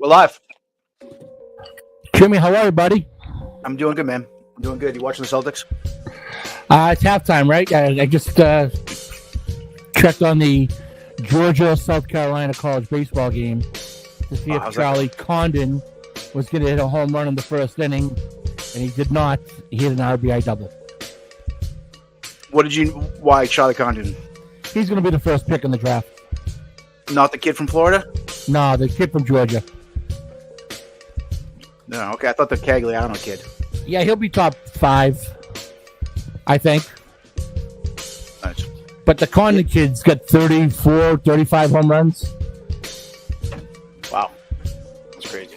We're live. Jimmy, how are you, buddy? I'm doing good, man. I'm doing good. You watching the Celtics? It's halftime, right? I just checked on the Georgia-South Carolina college baseball game to see if Charlie Condon was going to hit a home run in the first inning, and he did not. He hit an RBI double. Why Charlie Condon? He's going to be the first pick in the draft. Not the kid from Florida? No, the kid from Georgia. No, okay. I thought the Cagliano kid. Yeah, he'll be top 5, I think. Nice. But the Condon kid's got 34, 35 home runs. Wow. That's crazy.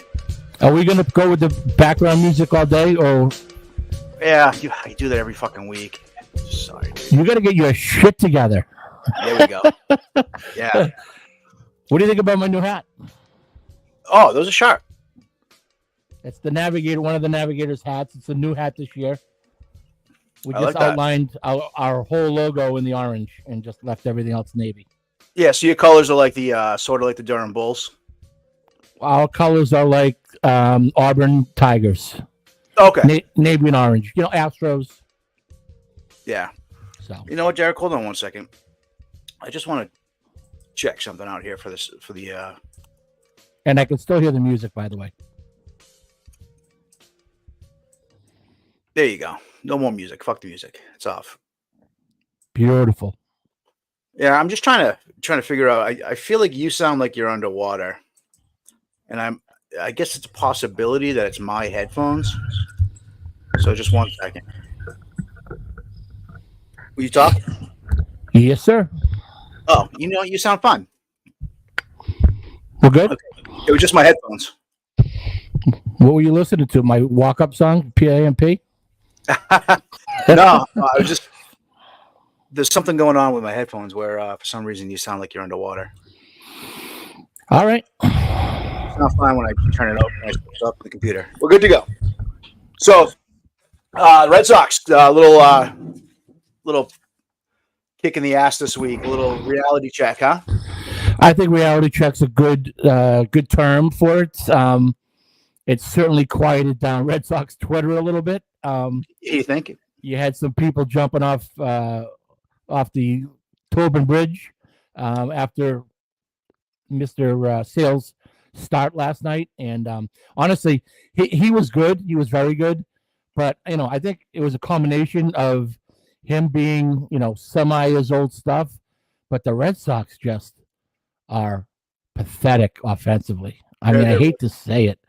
Are we going to go with the background music all day, or? Yeah, you do that every fucking week. Sorry, dude. You got to get your shit together. There we go. Yeah. What do you think about my new hat? Oh, those are sharp. It's the Navigator, one of the Navigator's hats. It's a new hat this year. We just like outlined our whole logo in the orange and just left everything else navy. Yeah, so your colors are like the sort of like the Durham Bulls. Our colors are like Auburn Tigers. Okay. Navy and orange. You know, Astros. Yeah. So you know what, Jarek? Hold on one second. I just want to check something out here for the. And I can still hear the music, by the way. There you go. No more music. Fuck the music. It's off. Beautiful. Yeah, I'm just trying to figure out. I feel like you sound like you're underwater, and I guess it's a possibility that it's my headphones. So just one second. Will you talk? Yes, sir. Oh, you sound fine. We're good? Okay. It was just my headphones. What were you listening to? My walk-up song, PAMP? No, I was just... There's something going on with my headphones where for some reason you sound like you're underwater. All right. It's not fine when I turn it up and I switch up the computer. We're good to go. So, Red Sox, little kick in the ass this week, a little reality check, huh? I think reality check's a good term for it. It's certainly quieted down Red Sox Twitter a little bit. You think? You had some people jumping off the Tobin Bridge after Mr. Sales' start last night, and honestly, he was good. He was very good, but I think it was a combination of him being semi his old stuff, but the Red Sox just are pathetic offensively. I mean, I hate to say it.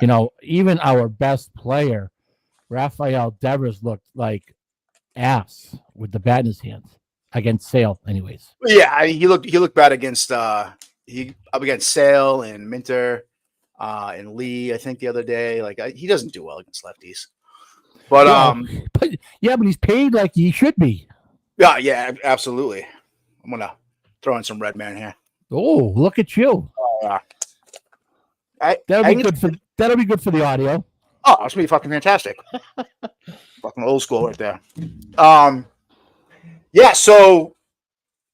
Yeah. Even our best player, Rafael Devers, looked like ass with the bat in his hands against Sale, anyways. Yeah, he looked bad against up against Sale and Minter and Lee. I think the other day, he doesn't do well against lefties. But but he's paid like he should be. Yeah, absolutely. I'm gonna throw in some Red Man here. Oh, look at you! That'll be good for the audio. Oh, it's gonna be fucking fantastic. Fucking old school right there. Yeah. So,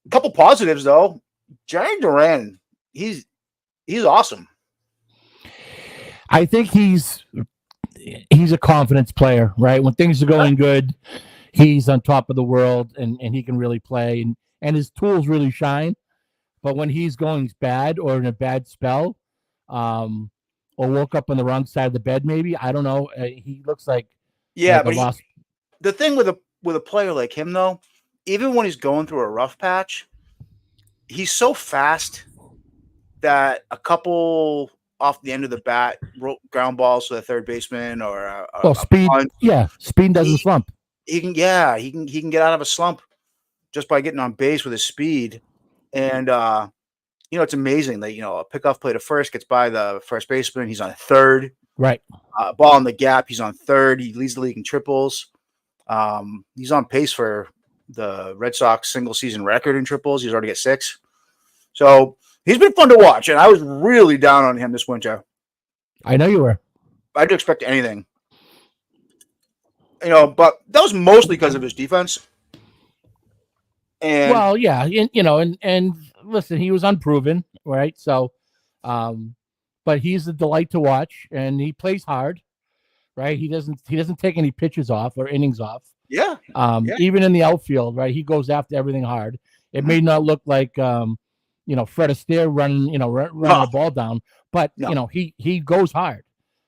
a couple positives though. Jarren Duran, he's awesome. I think he's a confidence player, right? When things are going good, he's on top of the world and he can really play and his tools really shine. But when he's going bad or in a bad spell, or woke up on the wrong side of the bed, maybe, I don't know. He looks like but the thing with a player like him though, even when he's going through a rough patch, he's so fast that a couple off the end of the bat, ground balls to the third baseman or speed. Punt. Yeah, speed doesn't slump. He can get out of a slump just by getting on base with his speed, and it's amazing that a pickoff play to first gets by the first baseman. He's on third. Right. Ball in the gap. He's on third. He leads the league in triples. He's on pace for the Red Sox single season record in triples. He's already got 6. So he's been fun to watch, and I was really down on him this winter. I know you were. I didn't expect anything. But that was mostly because of his defense. And and listen, he was unproven, right? So, but he's a delight to watch, and he plays hard. Right, he doesn't take any pitches off or innings off. Yeah. Even in the outfield, right, he goes after everything hard. It may not look like Fred Astaire running the ball down, but he goes hard.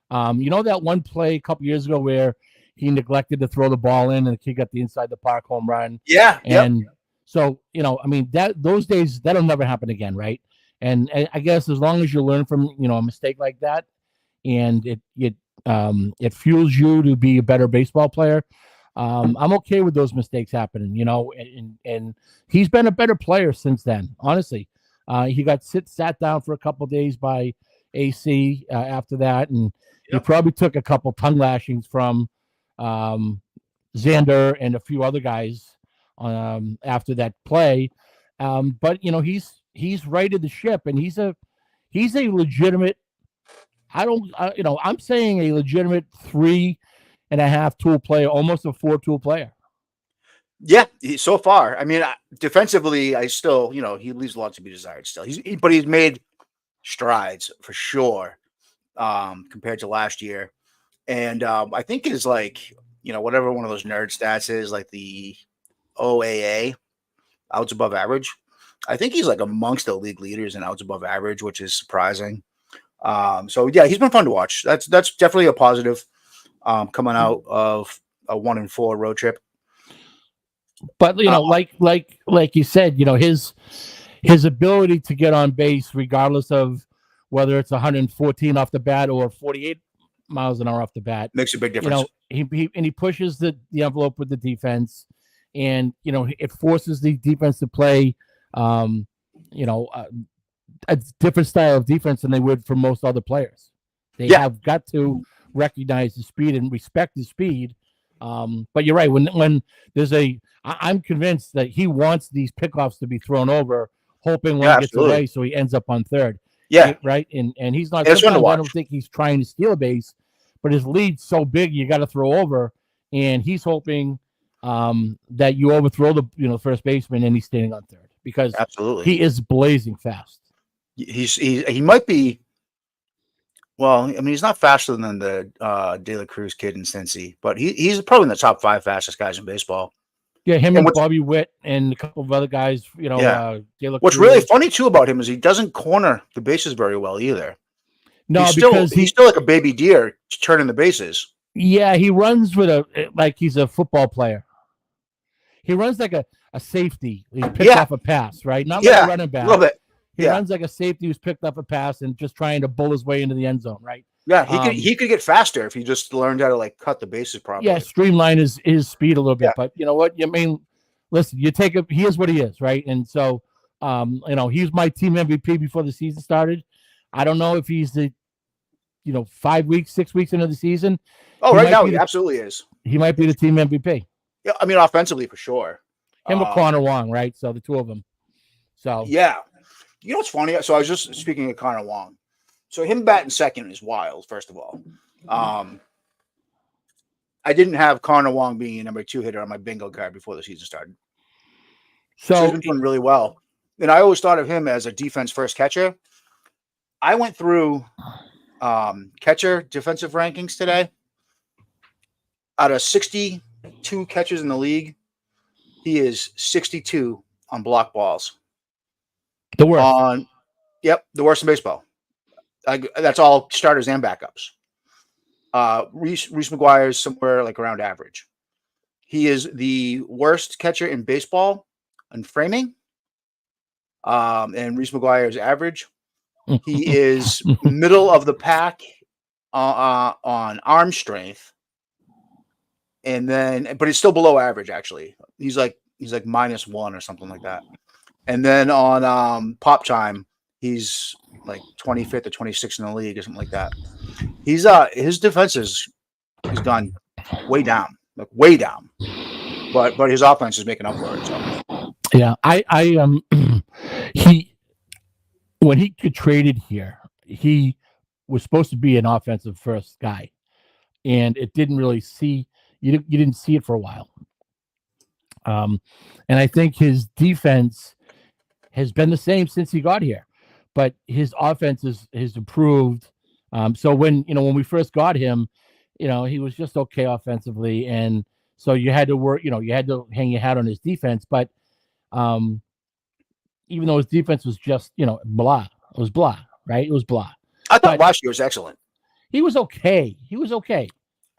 That one play a couple years ago where he neglected to throw the ball in and the kid got the inside the park home run. Yeah. And so, that those days, that'll never happen again, right? And I guess as long as you learn from, a mistake like that, and it fuels you to be a better baseball player, I'm okay with those mistakes happening, and he's been a better player since then, honestly. He got sat down for a couple of days by AC after that, and he probably took a couple tongue lashings from Xander and a few other guys after that play. But he's righted the ship, and he's a legitimate. I'm saying a legitimate 3.5 tool player, almost a 4 tool player. Yeah, so far. I mean, defensively, I still, he leaves a lot to be desired still. But he's made strides for sure compared to last year. And I think it's like, whatever one of those nerd stats is, like the OAA, outs above average. I think he's like amongst the league leaders in outs above average, which is surprising. So yeah, he's been fun to watch. That's definitely a positive coming out of a 1-4 road trip. But like you said, his ability to get on base, regardless of whether it's 114 off the bat or 48 miles an hour off the bat, makes a big difference. He pushes the envelope with the defense, and it forces the defense to play a different style of defense than they would for most other players. They have got to recognize the speed and respect the speed. But you're right. When there's I'm convinced that he wants these pickoffs to be thrown over, hoping one gets away, so he ends up on third. Yeah. Right. And he's not. Sometimes I don't think he's trying to steal a base, but his lead's so big, you got to throw over, and he's hoping that you overthrow the first baseman and he's standing on third, because he is blazing fast. He might be. Well, I mean, he's not faster than the De La Cruz kid in Cincy, but he's probably in the top 5 fastest guys in baseball. Yeah, him and Bobby Witt and a couple of other guys. De La what's Cruz. really funny too about him is he doesn't corner the bases very well either. No, he's still like a baby deer turning the bases. Yeah, he runs with like he's a football player. He runs like a safety. He picked off a pass, right? Not like a running back. Love it. He runs like a safety who's picked up a pass and just trying to bull his way into the end zone, right? Yeah, he could get faster if he just learned how to like cut the bases properly. Yeah, streamline his speed a little bit. But you know what? I mean, listen, he is what he is, right? And so, he's my team MVP before the season started. I don't know if he's the, 5 weeks, 6 weeks into the season. Oh, right now he absolutely is. He might be the team MVP. Yeah, I mean, offensively for sure. Him or Connor Wong, right? So the two of them. So yeah. You know what's funny? So I was just speaking of Connor Wong. So him batting second is wild, first of all. I didn't have Connor Wong being a number 2 hitter on my bingo card before the season started. So he's been doing really well. And I always thought of him as a defense first catcher. I went through catcher defensive rankings today. Out of 62 catchers in the league, he is 62 on block balls. The worst. The worst in baseball. That's all starters and backups. Reese McGuire's somewhere like around average. He is the worst catcher in baseball in framing. And Reese McGuire is average. He is middle of the pack on arm strength. And then, but he's still below average, actually. He's like -1 or something like that. And then on pop time, he's like 25th or 26th in the league or something like that. He's his defense has gone way down. But his offense is making up for it. So yeah, he when he got traded here, he was supposed to be an offensive first guy, and it didn't really see you didn't see it for a while. And I think his defense has been the same since he got here. but his offense has improved. So when we first got him, he was just okay offensively, and so you had to work. You had to hang your hat on his defense, but even though his defense was just blah, it was blah, right? It was blah. I thought last year was excellent. He was okay.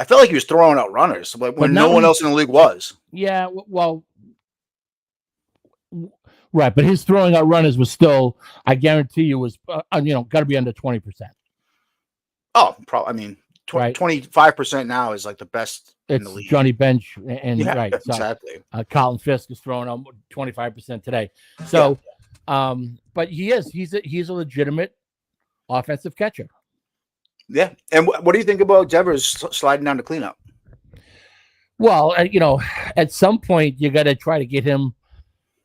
I felt like he was throwing out runners, like when no one else in the league was. Yeah, well, right, but his throwing out runners was still, I guarantee you, was got to be under 20%. Oh, probably. I mean, 25% now is like the best in the league. Johnny Bench and right, so, exactly. Colin Fisk is throwing out 25% today. So, but he's a legitimate offensive catcher. Yeah, and what do you think about Devers sliding down to cleanup? Well, at some point you got to try to get him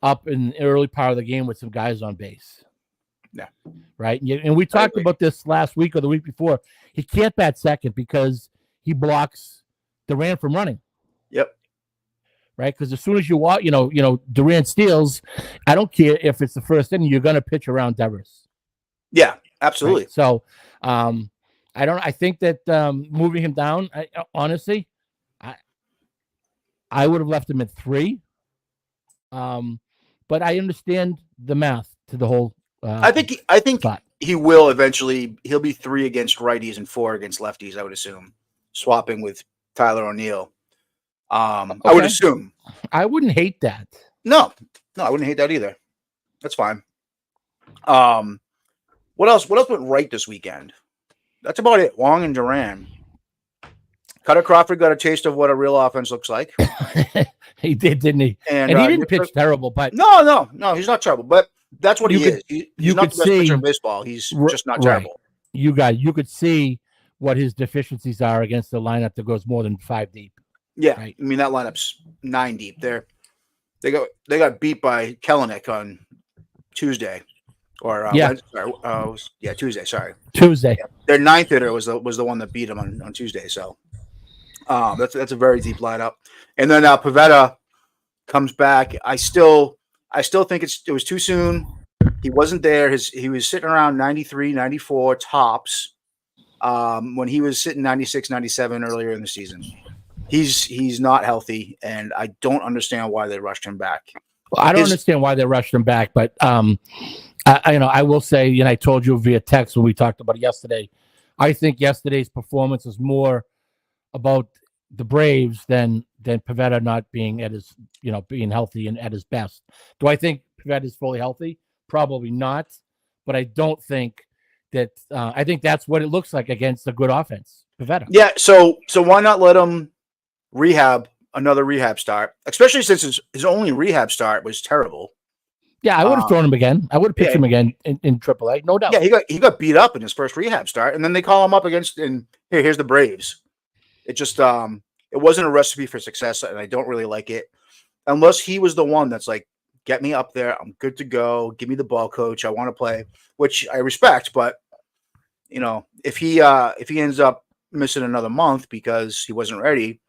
up in the early part of the game with some guys on base. Yeah. Right. And we talked about this last week or the week before. He can't bat second because he blocks Duran from running. Yep. Right. Because as soon as you walk, Duran steals. I don't care if it's the first inning, you're going to pitch around Devers. Yeah, absolutely. Right? So, I think that moving him down, honestly, I would have left him at 3. But I understand the math to the whole. I think he will eventually. He'll be 3 against righties and 4 against lefties. I would assume, swapping with Tyler O'Neill. Okay. I would assume. I wouldn't hate that. No, I wouldn't hate that either. That's fine. What else went right this weekend? That's about it. Wong and Duran. Cutter Crawford got a taste of what a real offense looks like. He did, didn't he? And he didn't pitch terrible, but no, he's not terrible. But that's what he is. He's not the best pitcher in baseball. He's just not terrible. You could see what his deficiencies are against the lineup that goes more than 5 deep. Yeah, right? I mean that lineup's 9 deep. They got beat by Kellenic on Tuesday. Or Tuesday. Sorry, Tuesday. Yeah. Their 9th hitter was the one that beat them on Tuesday. So that's a very deep lineup. And then Pivetta comes back. I still think it was too soon. He wasn't there. He was sitting around 93, 94 tops when he was sitting 96, 97 earlier in the season. He's not healthy, and I don't understand why they rushed him back. Well, I don't understand why they rushed him back, but I will say, I told you via text when we talked about it yesterday, I think yesterday's performance is more about the Braves than Pivetta not being at his, being healthy and at his best. Do I think Pivetta is fully healthy? Probably not, but I don't think that. I think that's what it looks like against a good offense, Pivetta. Yeah. So why not let him another rehab start, especially since his only rehab start was terrible. Yeah, I would have thrown him again. I would have picked him again in AAA, no doubt. Yeah, he got beat up in his first rehab start, and then they call him up against. And here's the Braves. It just it wasn't a recipe for success, and I don't really like it unless he was the one that's like, get me up there, I'm good to go, give me the ball, coach, I want to play, which I respect. But if he ends up missing another month because he wasn't ready,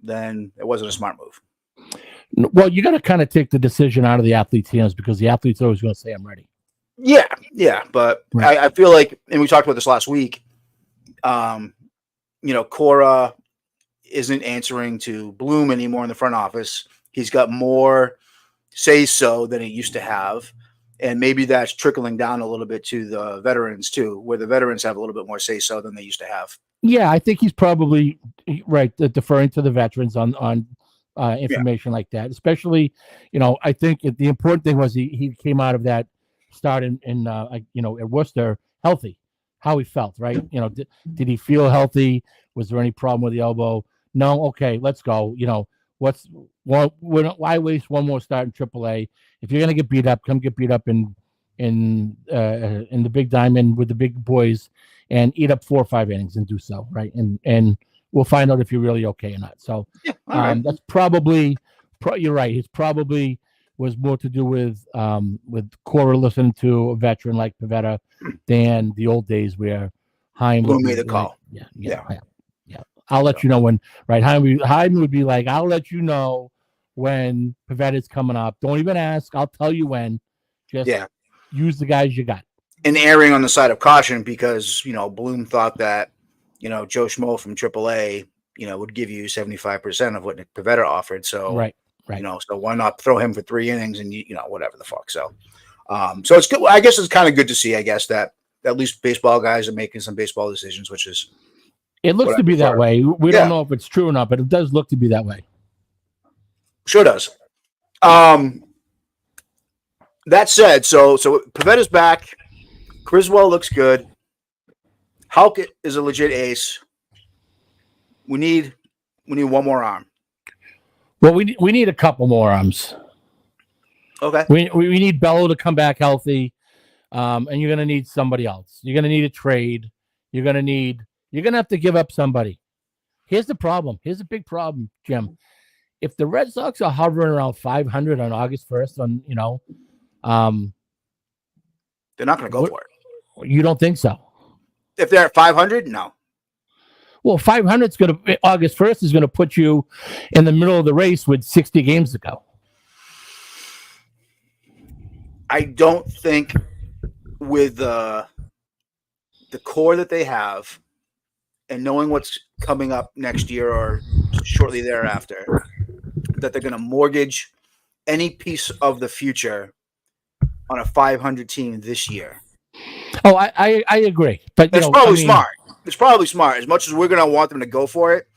then it wasn't a smart move. Well, you got to kind of take the decision out of the athlete's hands because the athlete's always going to say, I'm ready. Yeah. But right. I feel like, and we talked about this last week, Cora isn't answering to Bloom anymore in the front office. He's got more say-so than he used to have. And maybe that's trickling down a little bit to the veterans too, where the veterans have a little bit more say-so than they used to have. Yeah, I think he's probably right, deferring to the veterans on information like that, especially, I think the important thing was he came out of that start in at Worcester healthy, how he felt, right? Did he feel healthy? Was there any problem with the elbow? No. Okay, let's go. Why waste one more start in AAA? If you're going to get beat up, come get beat up in the big diamond with the big boys and eat up 4 or 5 innings and do so. Right. And we'll find out if you're really okay or not. So that's probably, you're right. It's probably was more to do with Cora listening to a veteran like Pivetta than the old days where Bloom made the call. Yeah. I'll let you know when, right? Jaime would be like, I'll let you know when Pivetta's coming up. Don't even ask. I'll tell you when. Just use the guys you got. an erring on the side of caution because, Bloom thought that, Joe Schmo from AAA, would give you 75% of what Nick Pivetta offered. So, right. So why not throw him for 3 innings and, whatever the fuck. So, so it's good. I guess it's kind of good to see, I guess, that at least baseball guys are making some baseball decisions, which is. It looks to be that way. We don't know if it's true or not, but it does look to be that way. Sure does. That said, so Pivetta's back. Criswell looks good. Houck is a legit ace. We need one more arm. Well, we need a couple more arms. Okay. We need Bello to come back healthy, and you're gonna need somebody else. You're gonna need a trade. You're gonna have to give up somebody. Here's the problem. Here's a big problem, Jim. If the Red Sox are hovering around 500 on August 1st, they're not going to go for it. You don't think so? If they're at 500, no. Well, 500 August 1st is going to put you in the middle of the race with 60 games to go. I don't think with the core that they have and knowing what's coming up next year or shortly thereafter, that they're going to mortgage any piece of the future on a 500 team this year. Oh, I agree. But it's probably smart. It's probably smart. As much as we're going to want them to go for it,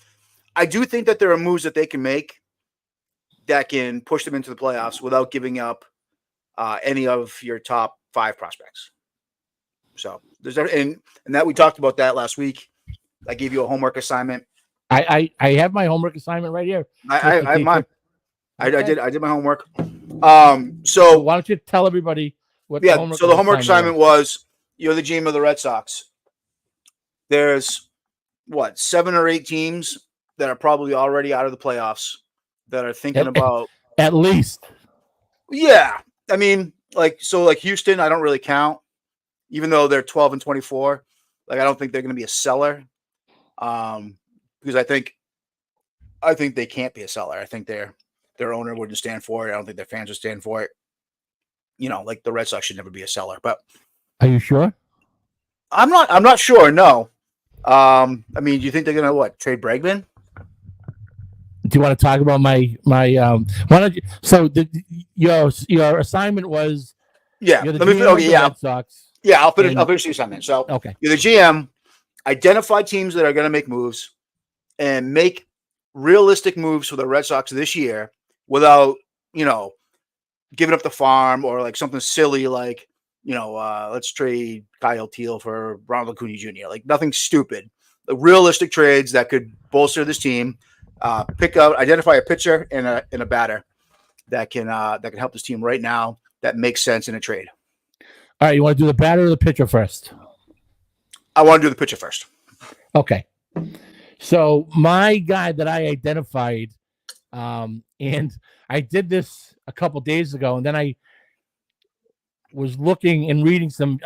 I do think that there are moves that they can make that can push them into the playoffs without giving up any of your top 5 prospects. So there's and that we talked about that last week. I gave you a homework assignment. I have my homework assignment right here. I have mine. Okay. I did my homework. So why don't you tell everybody what? So the homework assignment was you're the GM of the Red Sox. There's 7 or 8 teams that are probably already out of the playoffs that are thinking about at least. Yeah, I mean, like Houston, I don't really count, even though they're 12 and 24. Like I don't think they're going to be a seller, because I think they can't be a seller. I think their owner wouldn't stand for it. I don't think their fans would stand for it. Like the Red Sox should never be a seller. But are you sure? I'm not sure. No. I mean, do you think they're gonna trade Bregman? Do you want to talk about my why don't you? So your assignment was Let me. Okay, yeah. Red Sox. Yeah, I'll finish the assignment. So okay, you're the GM. Identify teams that are going to make moves and make realistic moves for the Red Sox this year without giving up the farm or like something silly like let's trade Kyle Teal for Ronald Acuna Jr. Like nothing stupid. Like realistic trades that could bolster this team. Identify a pitcher and a batter that can help this team right now. That makes sense in a trade. All right, you want to do the batter or the pitcher first? I want to do the pitcher first. Okay. So my guy that I identified, and I did this a couple days ago, and then I was looking and reading some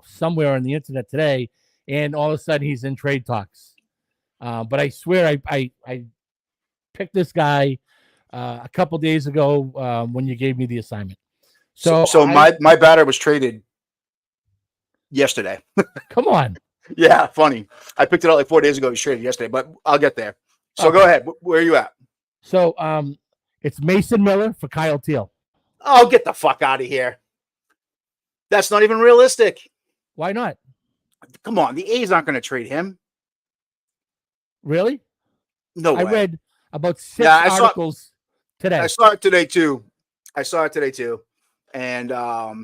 somewhere on the internet today, and all of a sudden he's in trade talks. But I swear I picked this guy a couple days ago when you gave me the assignment. So my batter was traded yesterday. Come on. Yeah, funny. I picked it out like 4 days ago. He was traded yesterday, but I'll get there. So Go ahead. Where are you at? So it's Mason Miller for Kyle Teal. Oh, get the fuck out of here. That's not even realistic. Why not? Come on. The A's aren't going to trade him. Really? No way. I read about 6 articles today. I saw it today too. And I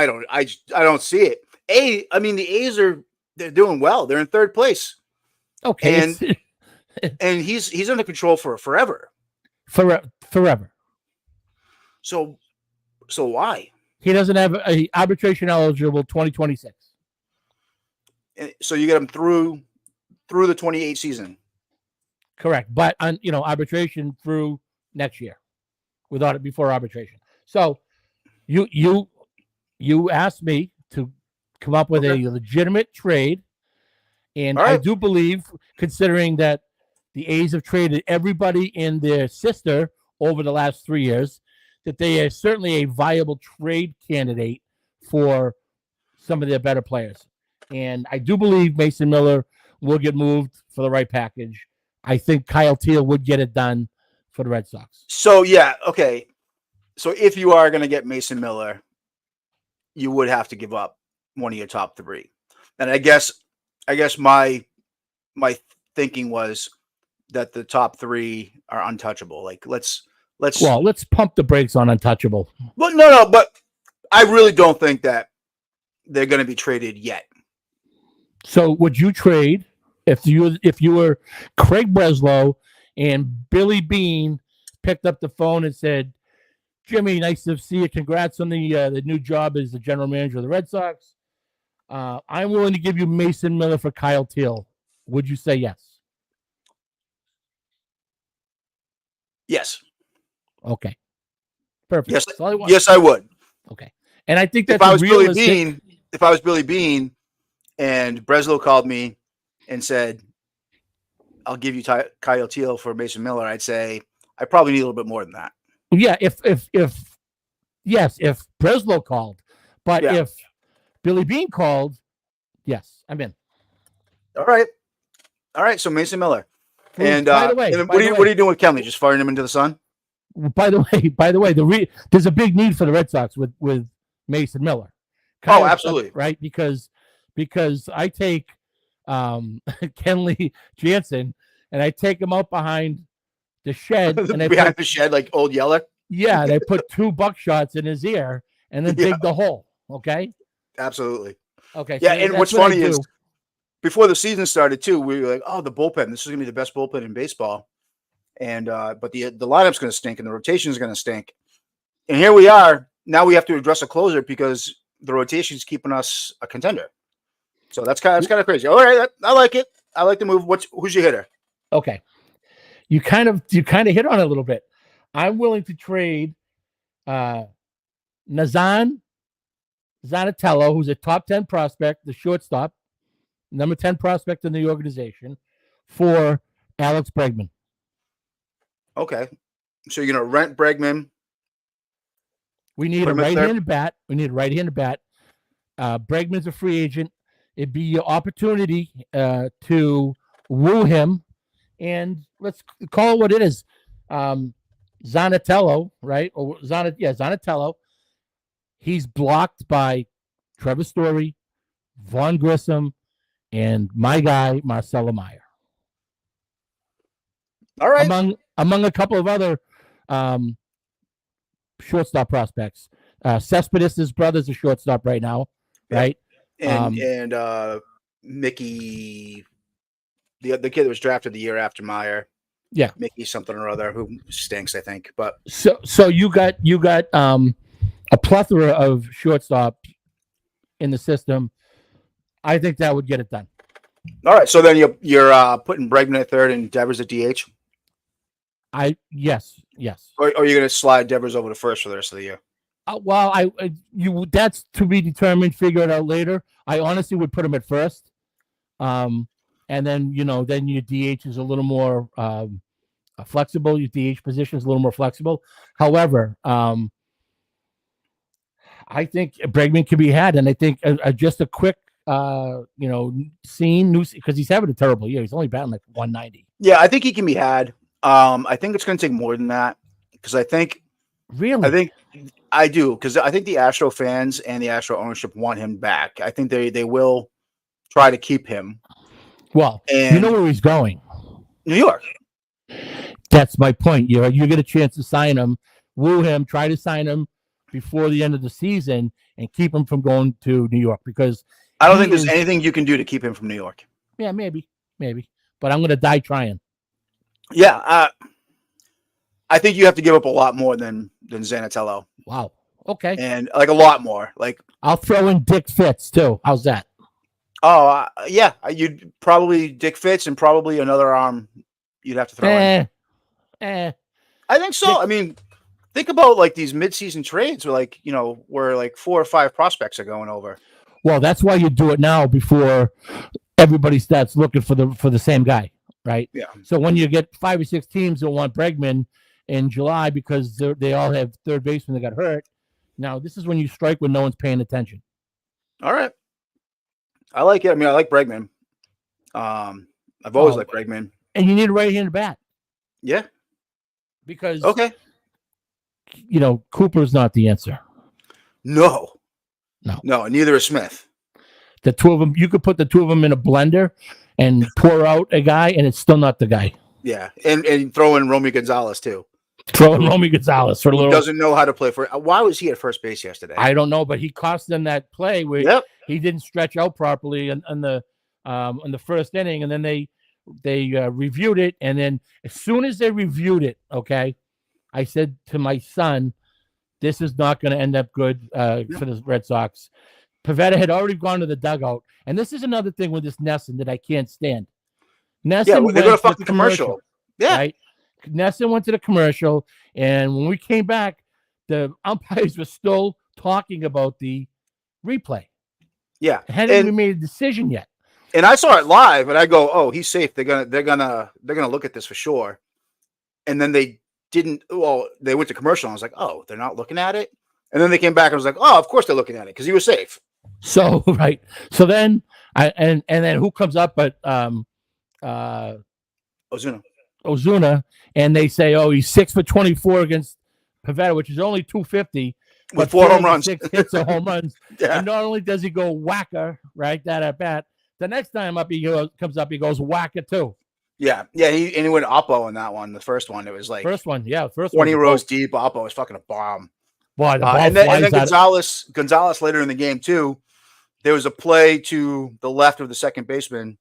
don't see it. I mean, the A's they're doing well. They're in 3rd place. Okay. And he's under control for forever. Forever. So why? He doesn't have a arbitration eligible 2026. So you get him through the 28 season. Correct. But arbitration through next year without it before arbitration. So you asked me to come up with a legitimate trade. And I do believe, considering that the A's have traded everybody in their sister over the last 3 years, that they are certainly a viable trade candidate for some of their better players. And I do believe Mason Miller will get moved for the right package. I think Kyle Teal would get it done for the Red Sox. So, yeah, okay. So if you are going to get Mason Miller, you would have to give up one of your top three. And I guess my thinking was that the top three are untouchable. Like let's pump the brakes on untouchable. Well, no, but I really don't think that they're going to be traded yet. So would you trade if you were Craig Breslow and Billy Beane picked up the phone and said, "Jimmy, nice to see you. Congrats on the new job as the general manager of the Red Sox. I'm willing to give you Mason Miller for Kyle Teal." Would you say yes? Yes. Okay. Perfect. Yes, I would. Okay. And I think that's if I was Billy Beane and Breslow called me and said, "I'll give you Kyle Teal for Mason Miller," I'd say I probably need a little bit more than that. Yeah, if Breslow called, but if Billy Beane called, yes, I'm in. All right. So Mason Miller. And by the way, what are you doing with Kenley? Just firing him into the sun? By the way, there's a big need for the Red Sox with Mason Miller. Absolutely. Right, because I take Kenley Jansen and I take him out behind the shed and the shed like Old Yeller. Yeah, and I put 2 buckshots in his ear and then dig the hole. Okay. Absolutely. Okay. Yeah, so and what's funny is before the season started too, we were like, "Oh, the bullpen. This is gonna be the best bullpen in baseball." And but the lineup's gonna stink and the rotation is gonna stink. And here we are. Now we have to address a closer because the rotation is keeping us a contender. So that's kind of crazy. All right, I like it. I like the move. Who's your hitter? Okay. You kind of hit on it a little bit. I'm willing to trade Zanatello, who's a top 10 prospect, the shortstop, number 10 prospect in the organization, for Alex Bregman. Okay. So you're going to rent Bregman. We need a right-handed bat. Bregman's a free agent. It'd be your opportunity to woo him. And let's call it what it is. Zanatello, right? Zanatello. He's blocked by Trevor Story, Vaughn Grissom, and my guy, Marcelo Meyer. All right. Among a couple of other shortstop prospects. Cespedes' brother's a shortstop right now, right? And Mickey, the kid that was drafted the year after Meyer. Yeah. Mickey something or other who stinks, I think. But so you got a plethora of shortstops in the system. I think that would get it done. All right. So then you're putting Bregman at third and Devers at DH? Yes. Or are you going to slide Devers over to first for the rest of the year? That's to be determined. Figure it out later. I honestly would put him at first, and then then your DH is a little more flexible. Your DH position is a little more flexible. However, I think Bregman can be had, and I think just a quick scene because he's having a terrible year. He's only batting like 190. Yeah, I think he can be had. I think it's going to take more than that because I think I do because I think the Astro fans and the Astro ownership want him back. I think they will try to keep him. Well, you know where he's going? New York. That's my point. You get a chance to sign him, woo him, try to sign him before the end of the season, and keep him from going to New York because I don't think there's anything you can do to keep him from New York. Yeah, maybe, but I'm going to die trying. Yeah, I think you have to give up a lot more than Zanatello. Wow. Okay. And like a lot more. Like I'll throw in Dick Fitz too. How's that? Oh, yeah. You'd probably Dick Fitz and probably another arm you'd have to throw in. I think so. I mean, think about like these mid-season trades where like 4 or 5 prospects are going over. Well, that's why you do it now before everybody starts looking for the same guy, right? Yeah. So when you get 5 or 6 teams that want Bregman in July because they all have third baseman that got hurt, Now, this is when you strike when no one's paying attention. All right. I like it. I mean, I like Bregman. I've always liked Bregman. And you need a right-handed bat. Yeah. Because, Cooper's not the answer. No, neither is Smith. The two of them, you could put the two of them in a blender and pour out a guy, and it's still not the guy. Yeah, and throw in Romy Gonzalez, too. Throw in Romy Gonzalez for a little. Doesn't know how to play for it. Why was he at first base yesterday? I don't know, but he cost them that play where he didn't stretch out properly in the first inning, and then they reviewed it, and then as soon as they reviewed it, I said to my son, this is not going to end up good for the Red Sox. Pivetta had already gone to the dugout, and this is another thing with this Nesson that I can't stand. Nesson they're going to fuck the commercial. Yeah. Right? Nesson went to the commercial, and when we came back, the umpires were still talking about the replay. Yeah. Hadn't even made a decision yet. And I saw it live, and I go, "Oh, he's safe. They're gonna look at this for sure." And then they didn't. Well, they went to commercial, and I was like, "Oh, they're not looking at it." And then they came back, and I was like, "Oh, of course they're looking at it because he was safe." So right. So then and then who comes up but Ozuna, and they say, "Oh, he's 6 for 24 against Pivetta, which is only 250 with 4 home runs, 6 hits of home runs." And not only does he go whacker right that at bat, the next time up he comes up, he goes whacker too. Yeah. He went Oppo in that one. The first one, it was like first one 20 rows deep. Oppo was fucking a bomb. Boy, the ball and then Gonzalez later in the game too. There was a play to the left of the second baseman,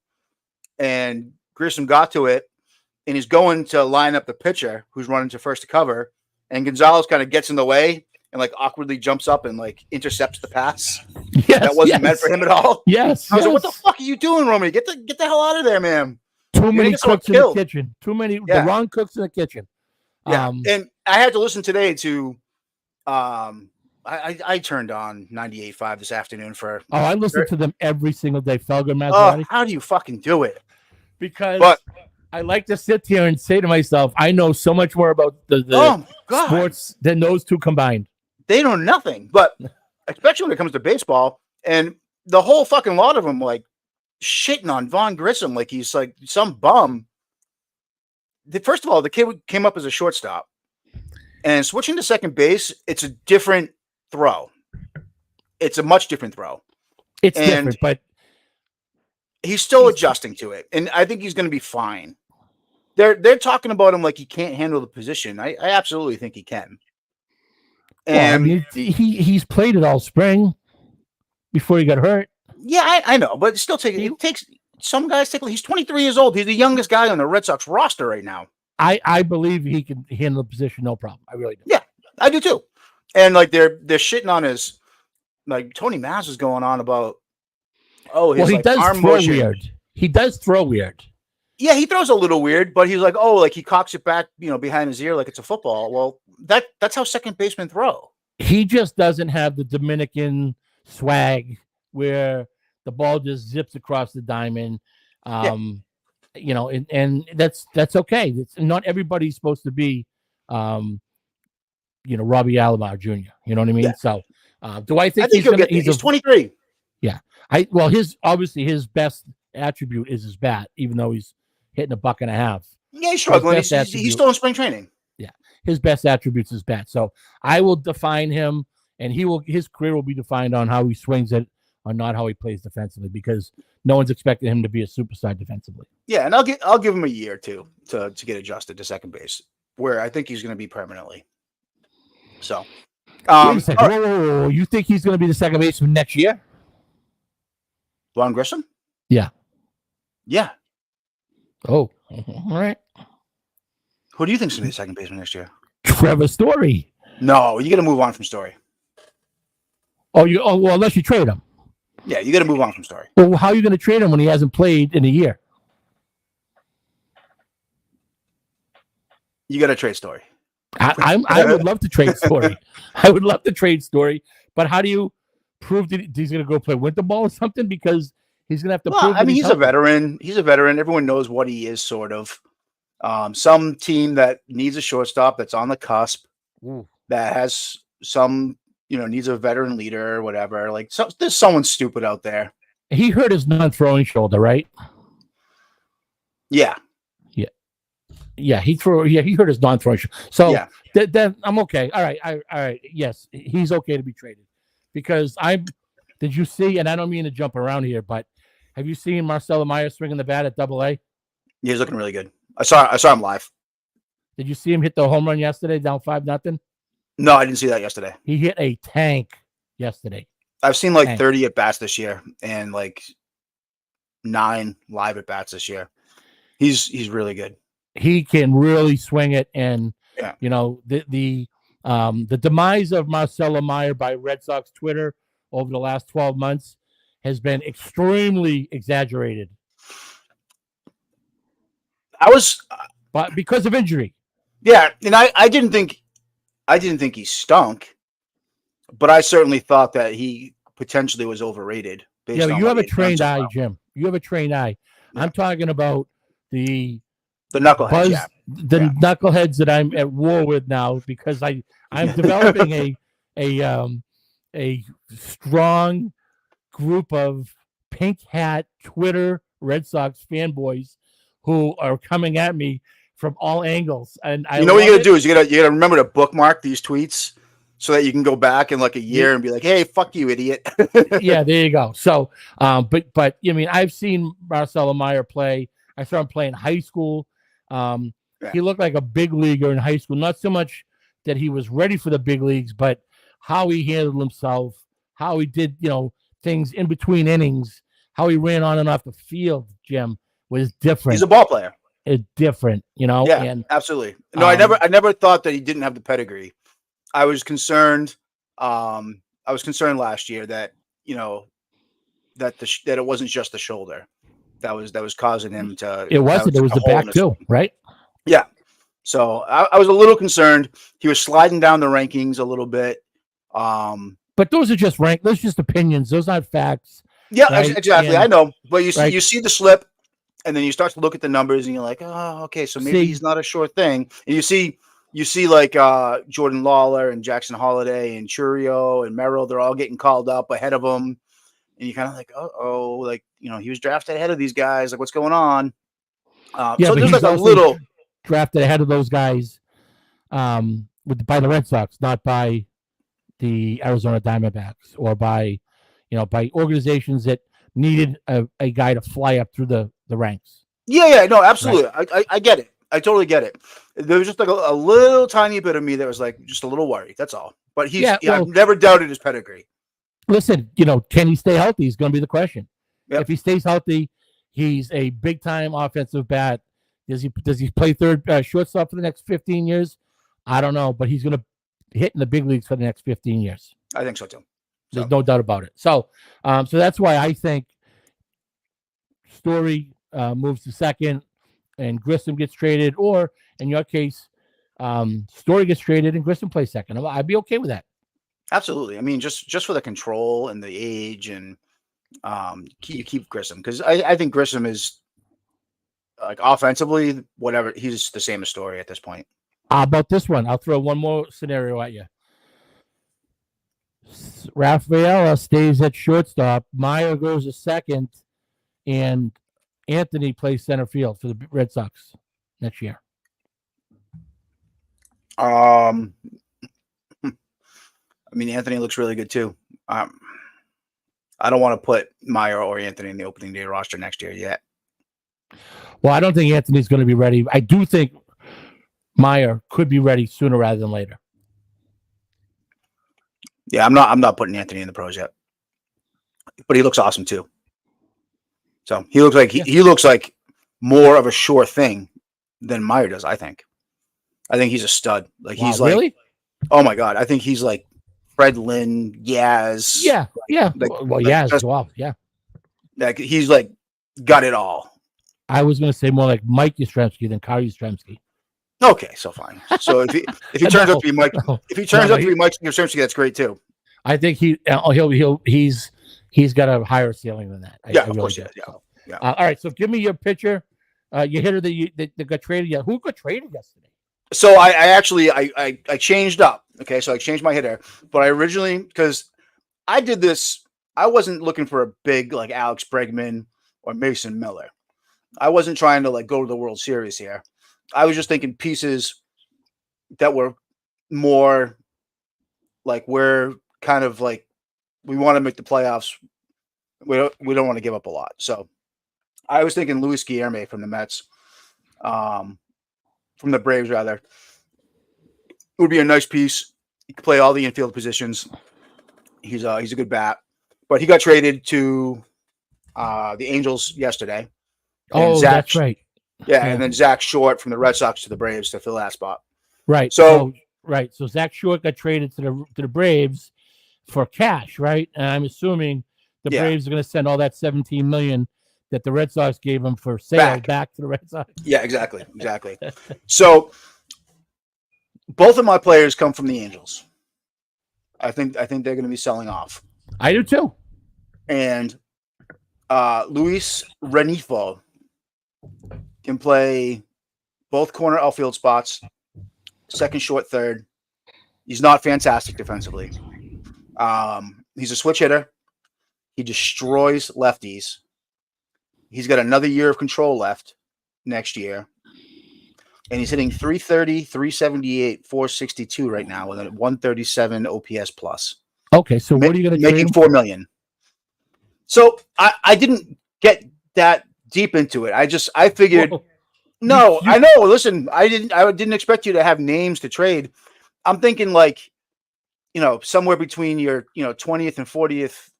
and Grissom got to it, and he's going to line up the pitcher who's running to first to cover, and Gonzalez kind of gets in the way and like awkwardly jumps up and like intercepts the pass. That wasn't meant for him at all. Yes. I was like, "What the fuck are you doing, Romy? Get the hell out of there, man." Too many cooks in the kitchen. Too many the wrong cooks in the kitchen. Yeah. And I had to listen today to I turned on 98.5 this afternoon for I listen to them every single day. Felger Maserati. How do you fucking do it? Because I like to sit here and say to myself, I know so much more about the sports than those two combined. They know nothing, but especially when it comes to baseball, and the whole fucking lot of them like shitting on Vaughn Grissom like he's like some bum. First of all, the kid came up as a shortstop, and switching to second base, it's a different throw. It's a much different throw. It's different, but he's still adjusting to it, and I think he's going to be fine. They're talking about him like he can't handle the position. I absolutely think he can. And he's played it all spring before he got hurt. Yeah, I know, but it takes some guys take. He's 23 years old. He's the youngest guy on the Red Sox roster right now. I believe he can handle the position, no problem. I really do. Yeah, I do too. And like they're shitting on his, like Tony Maz is going on about. His he does arm throw motion. Weird. He does throw weird. Yeah, he throws a little weird, but he's like, like he cocks it back, behind his ear like it's a football. Well, that's how second basemen throw. He just doesn't have the Dominican swag where the ball just zips across the diamond. And that's okay. It's not everybody's supposed to be, Robbie Alomar Jr. You know what I mean? Yeah. So, do I think he's 23? Yeah. His best attribute is his bat, even though he's hitting $1.50. Yeah, he's struggling. He's still in spring training. Yeah, his best attributes is bat. So I will define him, and his career will be defined on how he swings it, or not how he plays defensively, because no one's expecting him to be a superstar defensively. Yeah, and I'll give him a year or two to get adjusted to second base, where I think he's going to be permanently. So, wait a second. Whoa. You think he's going to be the second baseman next year? Vaughn Grissom? Yeah. Yeah. Oh, all right. Who do you think is going to be the second baseman next year? Trevor Story. No, you got to move on from Story. Well, unless you trade him. Yeah, you got to move on from Story. Well, how are you going to trade him when he hasn't played in a year? You got to trade Story. I would love to trade Story. I would love to trade Story, but how do you prove that he's going to go play winter ball or something? Because he's going to have to prove. I mean, he's a veteran. He's a veteran. Everyone knows what he is, sort of. Some team that needs a shortstop that's on the cusp, that has some needs a veteran leader or whatever. Like, so there's someone stupid out there. He hurt his non-throwing shoulder, right? Yeah. Yeah, he hurt his non-throwing shoulder. So Yeah. then I'm okay. All right. Yes, he's okay to be traded because did you see? And I don't mean to jump around here, but have you seen Marcelo Meyer swinging the bat at Double-A? Yeah, he's looking really good. I saw him live. Did you see him hit the home run yesterday, down 5-0? No, I didn't see that yesterday. He hit a tank yesterday. I've seen like 30 at bats this year and like 9 live at bats this year. He's really good. He can really swing it, and the demise of Marcelo Meyer by Red Sox Twitter over the last 12 months has been extremely exaggerated. But because of injury. Yeah, and I didn't think he stunk, but I certainly thought that he potentially was overrated. Yeah, but you have a trained eye, Jim. You have a trained eye. Yeah. I'm talking about the knuckleheads, knuckleheads that I'm at war with now because I'm developing a strong group of pink hat Twitter Red Sox fanboys who are coming at me from all angles. And what you gotta do is you gotta remember to bookmark these tweets so that you can go back in like a year and be like, hey, fuck you, idiot. Yeah, there you go. So but I mean, I've seen Marcelo Meyer play. I saw him play in high school. He looked like a big leaguer in high school. Not so much that he was ready for the big leagues, but how he handled himself, how he did, things in between innings, how he ran on and off the field, Jim, was different. He's a ball player. It's different, Yeah, and, absolutely. No, I never thought that he didn't have the pedigree. I was concerned. I was concerned last year that that it wasn't just the shoulder that was causing him to. It wasn't. It was the back too, right? Yeah. So I was a little concerned. He was sliding down the rankings a little bit. But those are just those are just opinions. Those aren't facts. Yeah, right? Exactly. And, I know, but you see the slip, and then you start to look at the numbers, and you're like, oh, okay, so maybe he's not a sure thing. And you see like Jordan Lawler and Jackson Holiday and Churio and Merrill, they're all getting called up ahead of him. And you're kind of like, oh, like, he was drafted ahead of these guys. Like, what's going on? So there's like a little drafted ahead of those guys by the Red Sox, not by the Arizona Diamondbacks or by organizations that needed a guy to fly up through the ranks. Yeah, no, absolutely. Right. I get it. I totally get it. There was just like a little tiny bit of me that was like just a little worried. That's all. But I've never doubted his pedigree. Listen, can he stay healthy is going to be the question. Yep. If he stays healthy, he's a big time offensive bat. Does he play third shortstop for the next 15 years? I don't know, but he's going to hit in the big leagues for the next 15 years. I think so too. There's no doubt about it. So that's why I think Story moves to second and Grissom gets traded, or in your case, Story gets traded and Grissom plays second. I'd be okay with that. Absolutely. I mean, just for the control and the age, and you keep Grissom because I think Grissom is like offensively, whatever. He's the same as Story at this point. How about this one? I'll throw one more scenario at you. Rafaela stays at shortstop. Meyer goes to second, and Anthony plays center field for the Red Sox next year. I mean, Anthony looks really good too. I don't want to put Meyer or Anthony in the opening day roster next year yet. Well, I don't think Anthony's going to be ready. I do think Meyer could be ready sooner rather than later. Yeah, I'm not putting Anthony in the pros yet, but he looks awesome too. So he looks like he looks like more of a sure thing than Meyer does. I think he's a stud. Like he's like, really? Oh my god, I think he's like Fred Lynn, Yaz. Yeah. Like, Yaz, well, yeah. Like he's like got it all. I was going to say more like Mike Yastrzemski than Kyle Yastrzemski. Okay, so fine. So if he turns out to be Mike, if he turns out to be Mike Yastrzemski, that's great too. I think he's got a higher ceiling than that. Of course, yeah. All right, so give me your pitcher, your hitter that got traded. Who got traded yesterday? So I actually changed up. Okay, so I changed my hitter, but I originally, because I did this, I wasn't looking for a big like Alex Bregman or Mason Miller. I wasn't trying to like go to the World Series here. I was just thinking pieces that were more like we're kind of like we want to make the playoffs. We don't want to give up a lot. So I was thinking Luis Guillermo from the Mets, from the Braves rather, would be a nice piece. He could play all the infield positions. He's a good bat, but he got traded to the Angels yesterday. And That's right. Yeah, and then Zach Short from the Red Sox to the Braves to fill that spot. Right. So Zach Short got traded to the Braves for cash, right? And I'm assuming the Braves are going to send all that $17 million that the Red Sox gave him for sale back to the Red Sox. Yeah, exactly. So both of my players come from the Angels. I think they're going to be selling off. I do too. And Luis Renifo can play both corner outfield spots, second, short, third. He's not fantastic defensively. He's a switch hitter. He destroys lefties. He's got another year of control left next year. And he's hitting 330, 378, 462 right now with a 137 OPS plus. Okay, so what are you going to making $4 million? So I didn't get that deep into it. I figured. Whoa. No, I know. Listen, I didn't expect you to have names to trade. I'm thinking like, somewhere between your 20th and 40th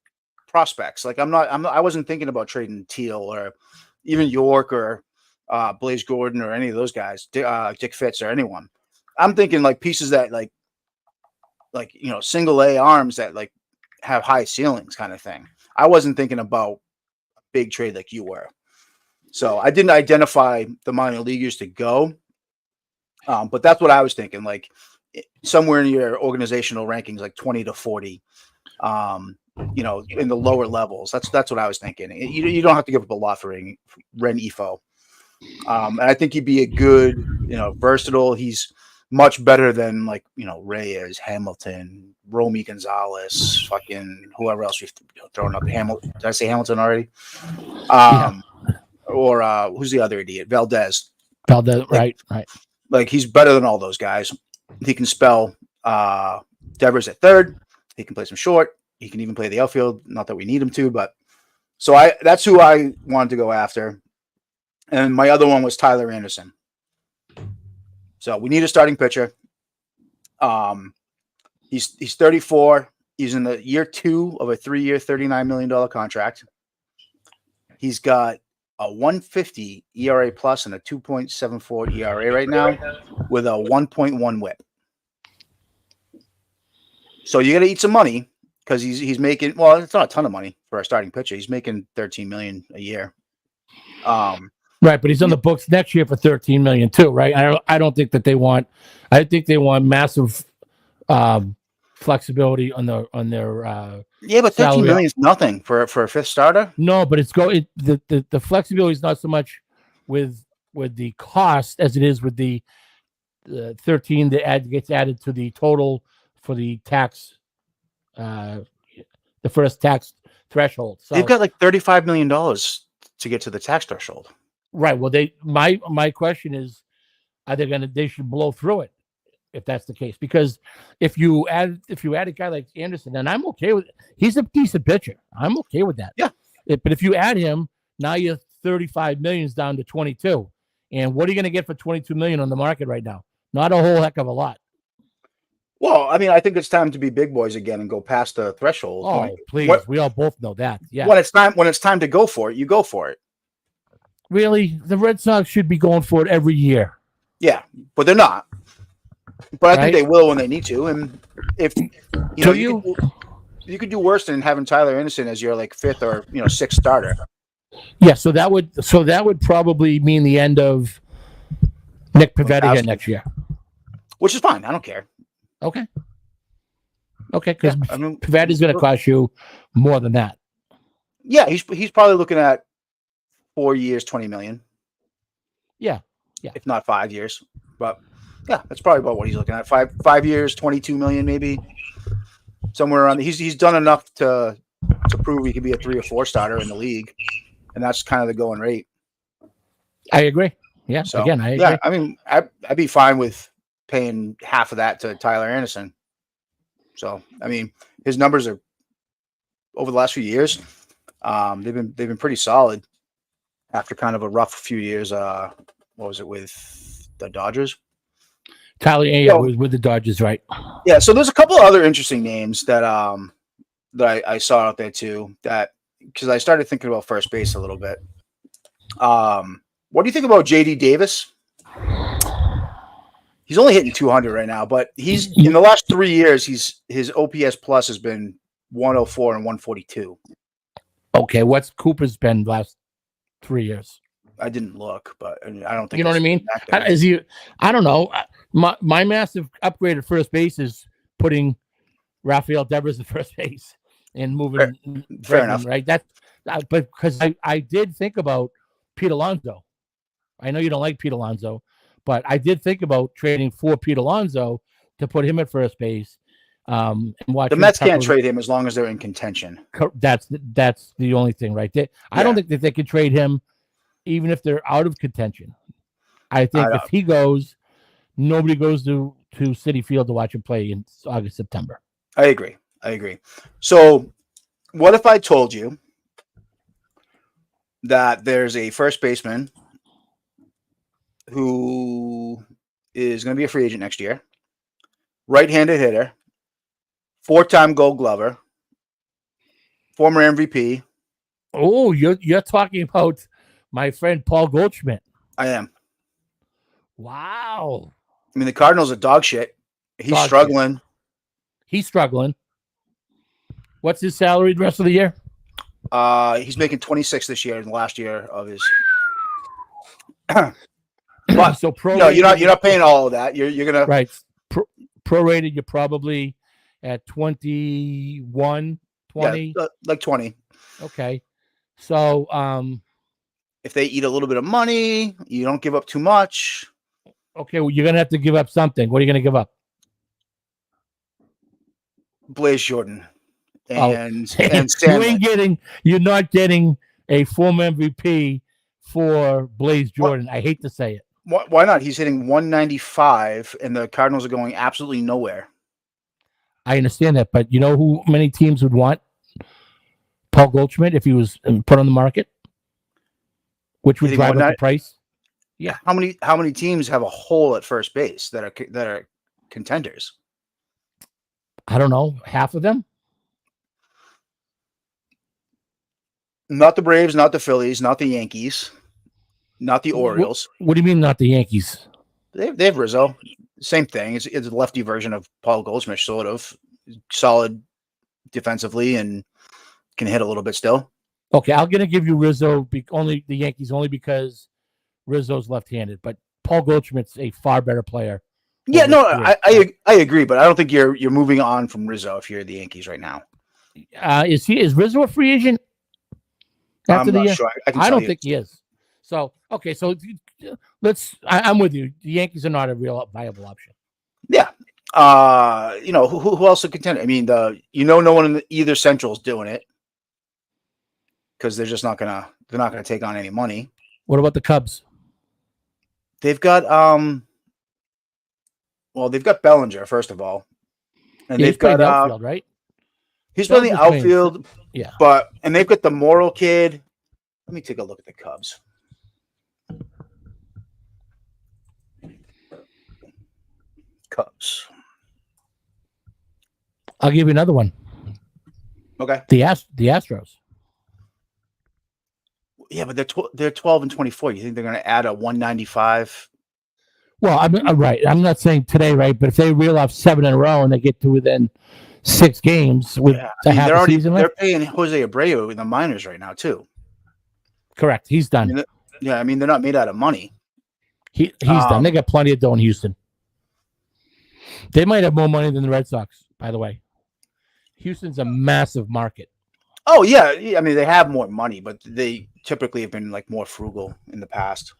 prospects. Like I wasn't thinking about trading Teal or even York or Blaze Gordon or any of those guys, Dick Fitz or anyone. I'm thinking like pieces that like single A arms that like have high ceilings kind of thing. I wasn't thinking about a big trade like you were. So I didn't identify the minor leaguers to go. But that's what I was thinking, like somewhere in your organizational rankings, like 20 to 40, in the lower levels. That's what I was thinking. You don't have to give up a lot for Renifo. And I think he'd be a good, versatile. He's much better than like, Reyes, Hamilton, Romy Gonzalez, fucking whoever else we've thrown up. Hamilton. Did I say Hamilton already? Or who's the other idiot? Valdez, right. Like he's better than all those guys. He can spell Devers at third. He can play some short. He can even play the outfield. Not that we need him to, but so that's who I wanted to go after. And my other one was Tyler Anderson. So we need a starting pitcher. He's 34. He's in the year 2 of a 3-year, $39 million contract. He's got a 150 ERA plus and a 2.74 ERA right now with a 1.1 whip. So you got to eat some money because he's making, well, it's not a ton of money for a starting pitcher. He's making $13 million a year. Right, but he's on the books next year for $13 million too, right? I don't think that they want. I think they want massive flexibility on their. Yeah, but $13 million is nothing for a fifth starter. No, but the flexibility is not so much with the cost as it is with the 13 that gets added to the total for the tax, the first tax threshold. So they've got like $35 million to get to the tax threshold. Right. Well, my question is, they should blow through it if that's the case, because if you add a guy like Anderson, and I'm okay with it, he's a decent pitcher. I'm okay with that. Yeah. But if you add him, now your 35 million is down to 22. And what are you going to get for 22 million on the market right now? Not a whole heck of a lot. Well, I mean, I think it's time to be big boys again and go past the threshold. Oh, please. We all both know that. Yeah. When it's time to go for it, you go for it. Really? The Red Sox should be going for it every year. Yeah, but they're not. But I think they will when they need to. And if you could do worse than having Tyler Anderson as your like fifth or sixth starter. Yeah, so that would probably mean the end of Nick Pivetta again next year. Which is fine. I don't care. Okay, because Pivetta is going to cost you more than that. Yeah, he's probably looking at 4 years, $20 million. Yeah. If not 5 years. But Yeah, that's probably about what he's looking at. 5 years, 22 million, maybe somewhere around. He's done enough to prove he could be a 3 or 4 starter in the league, and that's kind of the going rate. I agree. Yeah. So again, I agree. yeah, I mean, I'd be fine with paying half of that to Tyler Anderson. So I mean, his numbers are over the last few years. They've been pretty solid after kind of a rough few years. What was it with the Dodgers? Tyler was with the Dodgers, right? Yeah. So there's a couple of other interesting names that I saw out there too. That because I started thinking about first base a little bit. What do you think about JD Davis? He's only hitting 200 right now, but he's in the last 3 years. His OPS plus has been 104 and 142. Okay, what's Cooper's been the last 3 years? I didn't look, but I don't think you know what I mean. I don't know. My massive upgrade at first base is putting Rafael Devers at first base and moving. Fair enough, right? But because I did think about Pete Alonso. I know you don't like Pete Alonso, but I did think about trading for Pete Alonso to put him at first base. And watch the Mets can't trade him as long as they're in contention. That's the only thing, right there. I don't think that they could trade him, even if they're out of contention. I think if he goes, nobody goes to Citi Field to watch him play in August, September. I agree. So, what if I told you that there's a first baseman who is going to be a free agent next year, right-handed hitter, 4-time Gold Glover, former MVP. Oh, you're talking about my friend Paul Goldschmidt. I am. Wow. I mean, the Cardinals are dog shit. He's struggling. He's struggling. What's his salary the rest of the year? He's making 26 this year in the last year of his. But so you're not paying all of that. You're gonna right. Prorated, you're probably at 21, 20. Yeah, like 20. Okay. So if they eat a little bit of money, you don't give up too much. Okay, well, you're gonna have to give up something. What are you gonna give up? Blaze Jordan and you're not getting a former MVP for Blaze Jordan. I hate to say it. Why not? He's hitting 195 and the Cardinals are going absolutely nowhere. I understand that, but you know who many teams would want Paul Goldschmidt if he was put on the market? Which would drive up the price? Yeah. How many teams have a hole at first base that are contenders? I don't know. Half of them? Not the Braves, not the Phillies, not the Yankees, not the Orioles. What do you mean not the Yankees? They have Rizzo. Same thing. It's a lefty version of Paul Goldschmidt, sort of. Solid defensively and can hit a little bit still. Okay, I'm going to give you Rizzo, only the Yankees, only because Rizzo's left-handed. But Paul Goldschmidt's a far better player. Yeah, no, I agree, but I don't think you're moving on from Rizzo if you're the Yankees right now. Is Rizzo a free agent after the year? Sure. I don't think he is. So okay, so I'm with you. The Yankees are not a real viable option. Yeah. Who else would contend? I mean, no one in either central is doing it because they're not gonna take on any money. What about the Cubs? They've got they've got Bellinger first of all, and they've got the outfield, right? He's playing the outfield, yeah. And they've got the Morrill kid. Let me take a look at the Cubs. I'll give you another one. Okay. The Astros. Yeah, but they're 12 and 24. You think they're going to add a 195? Well, I'm right. I'm not saying today, right? But if they reel off 7 in a row and they get to within 6 games with half the season left, they're paying Jose Abreu in the minors right now too. Correct. He's done. I mean, they're not made out of money. He's done. They got plenty of dough in Houston. They might have more money than the Red Sox, by the way. Houston's a massive market. Oh, yeah. I mean, they have more money, but they typically have been like more frugal in the past.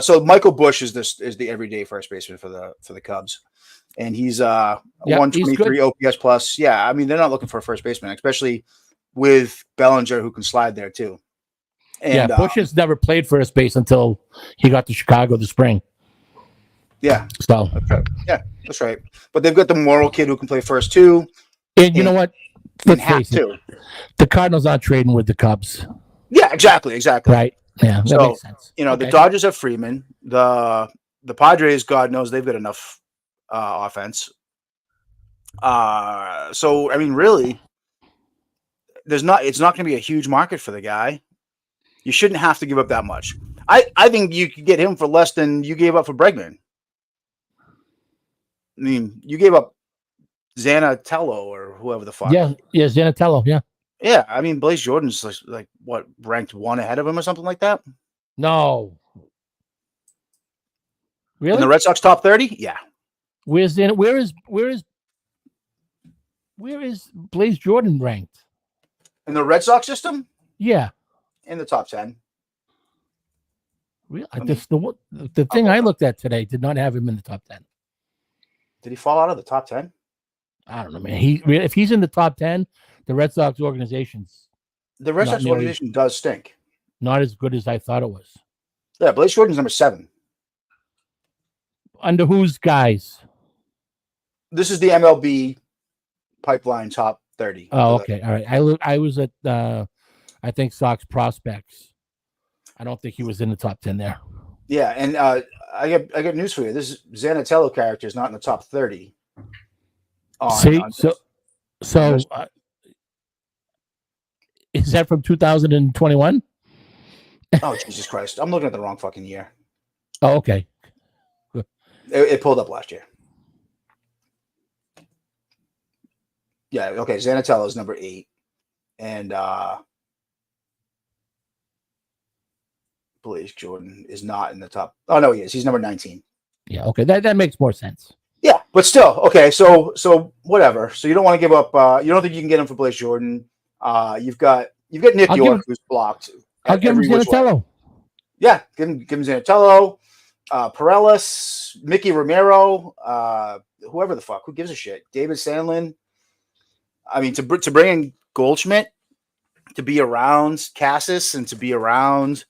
So Michael Busch is the everyday first baseman for the Cubs, and he's 123 OPS plus. Yeah, I mean they're not looking for a first baseman, especially with Bellinger who can slide there too. And Busch has never played first base until he got to Chicago this spring. Yeah. So that's right. But they've got the Morrow kid who can play first too. And you know what? Let's face it, the Cardinals aren't trading with the Cubs. Yeah, exactly. Right. Yeah, that makes sense. The Dodgers have Freeman. The Padres, God knows they've got enough offense. So I mean, really, it's not going to be a huge market for the guy. You shouldn't have to give up that much. I think you could get him for less than you gave up for Bregman. I mean, you gave up Zanatello or whoever the fuck. Yeah, Zanatello, yeah. Yeah, I mean, Blaze Jordan's like what, ranked one ahead of him or something like that? No. Really? In the Red Sox top 30? Yeah. Where is Blaze Jordan ranked? In the Red Sox system? Yeah. In the top 10. Really? The thing I looked at today did not have him in the top 10. Did he fall out of the top 10? I don't know, man. If he's in the top 10, the Red Sox organization does stink. Not as good as I thought it was. Yeah, Blaze Jordan's number 7. Under whose guys? This is the MLB pipeline top 30. Oh, okay. All right. I was at I think Sox prospects. I don't think he was in the top 10 there. Yeah, and I got news for you. This Zanatello character is not in the top 30. Is that from 2021? Oh, Jesus Christ. I'm looking at the wrong fucking year. Oh, okay. It pulled up last year. Yeah, okay. Zanatello is number 8. And Blaze Jordan is not in the top. Oh, no, he is. He's number 19. Yeah, okay. That makes more sense. Yeah, but still, okay, so whatever. So you don't want to give up you don't think you can get him for Blaze Jordan. You've got Nick York who's blocked. I'll give him Zanatello. Yeah, give him Zanatello, Perellis, Mickey Romero, whoever the fuck. Who gives a shit? David Sandlin. I mean, to bring in Goldschmidt, to be around Cassis, and to be around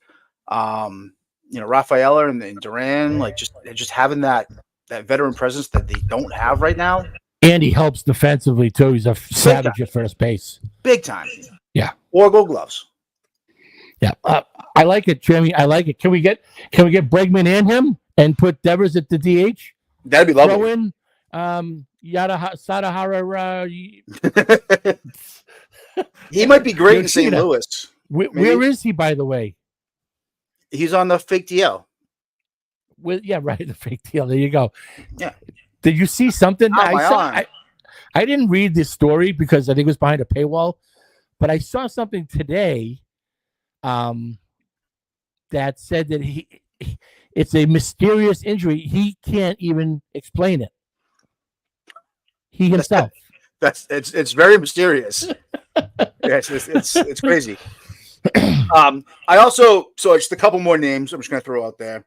Rafaela and Duran, like just having that veteran presence that they don't have right now. And he helps defensively too. He's a savage at first base. Big time. Yeah. Or Gold Gloves. Yeah. I like it, Jimmy. I like it. Can we get Bregman and him and put Devers at the DH? That'd be lovely. Throw in Sadahara. He might be great in St. Louis. Where is he, by the way? He's on the fake DL. The fake deal. There you go. Yeah. Did you see something? I didn't read this story because I think it was behind a paywall, but I saw something today that said that it's a mysterious injury. He can't even explain it. He himself. It's very mysterious. Yes, it's crazy. I also, so just a couple more names I'm just going to throw out there.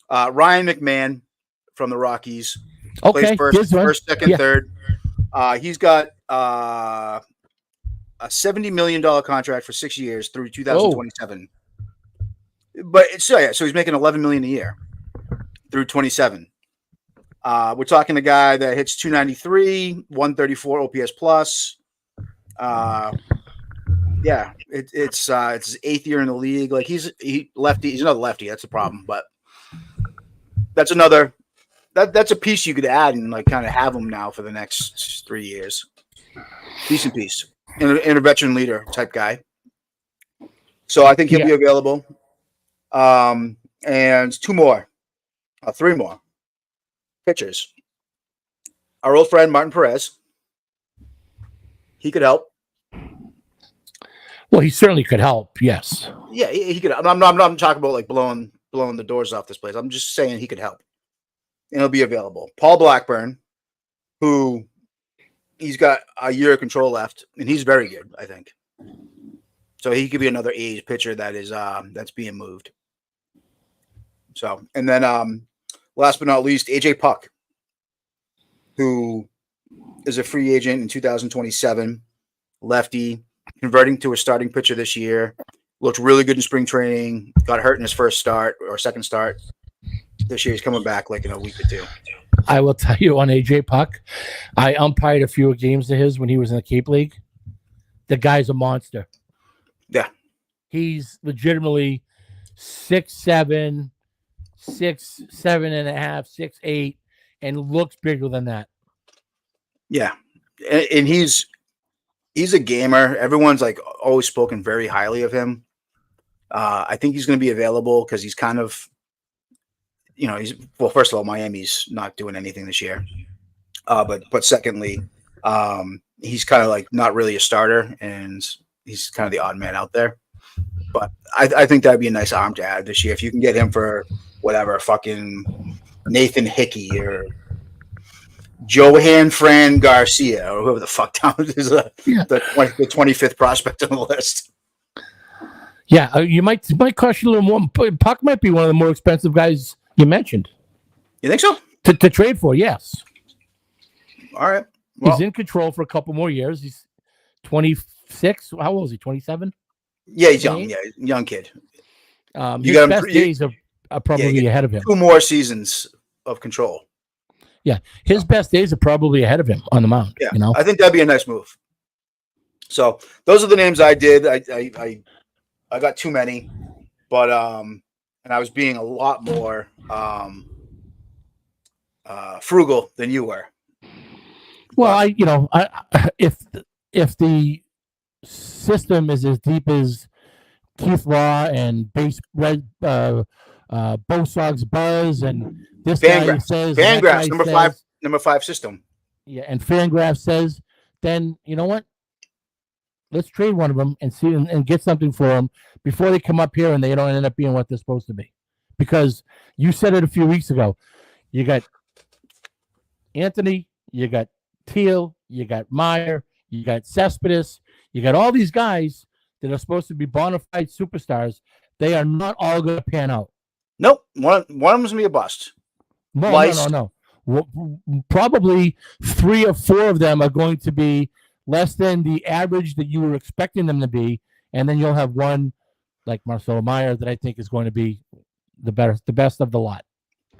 Ryan McMahon from the Rockies. Okay. Plays first, second, third. He's got a $70 million contract for 6 years through 2027. But so he's making $11 million a year through 27. We're talking a guy that hits 293, 134 OPS plus. It's his 8th year in the league. Like he's lefty. He's another lefty. That's the problem. But that's another. That's a piece you could add and like kind of have him now for the next 3 years. Decent piece. Intervention leader type guy. So I think he'll be available. And 3 more pitchers. Our old friend Martin Perez. He could help. Well, he certainly could help. Yes. Yeah, he could. I'm not talking about like blowing the doors off this place. I'm just saying he could help. And he'll be available. Paul Blackburn, who he's got a year of control left, and he's very good, I think. So he could be another A's pitcher that is that's being moved. So, and then last but not least, AJ Puck, who is a free agent in 2027, lefty, converting to a starting pitcher this year. Looked really good in spring training. Got hurt in his first start or second start. This year he's coming back like in a week or two. I will tell you on AJ Puck, I umpired a few games of his when he was in the Cape League. The guy's a monster. Yeah. He's legitimately 6'7", 6'7.5", 6'8", and looks bigger than that. Yeah. And he's a gamer. Everyone's like always spoken very highly of him. I think he's going to be available because he's kind of, first of all, Miami's not doing anything this year. But secondly, he's kind of like not really a starter, and he's kind of the odd man out there. But I think that'd be a nice arm to add this year if you can get him for whatever, fucking Nathan Hickey or Johan Fran Garcia or whoever the fuck down is the 25th prospect on the list. Yeah, you might cost you a little more. Puck might be one of the more expensive guys you mentioned. You think so? To trade for, yes. All right. Well, he's in control for a couple more years. He's 26. How old is he? 27? Yeah, he's young. Yeah, young kid. His best days are probably ahead of him. 2 more seasons of control. Yeah, his best days are probably ahead of him on the mound. Yeah, I think that'd be a nice move. So those are the names I did. I got too many, but and I was being a lot more frugal than you were. Well, if the system is as deep as Keith Law and Bo Sox Buzz and this guy says Fangraphs number 5 system. Yeah, and Fangraphs says, then you know what? Let's trade one of them and see and get something for them before they come up here and they don't end up being what they're supposed to be. Because you said it a few weeks ago. You got Anthony, you got Teal, you got Meyer, you got Cespedes, you got all these guys that are supposed to be bona fide superstars. They are not all going to pan out. Nope. One of them's going to be a bust. No. Probably 3 or 4 of them are going to be less than the average that you were expecting them to be, and then you'll have one like Marcelo Meyer that I think is going to be the best of the lot.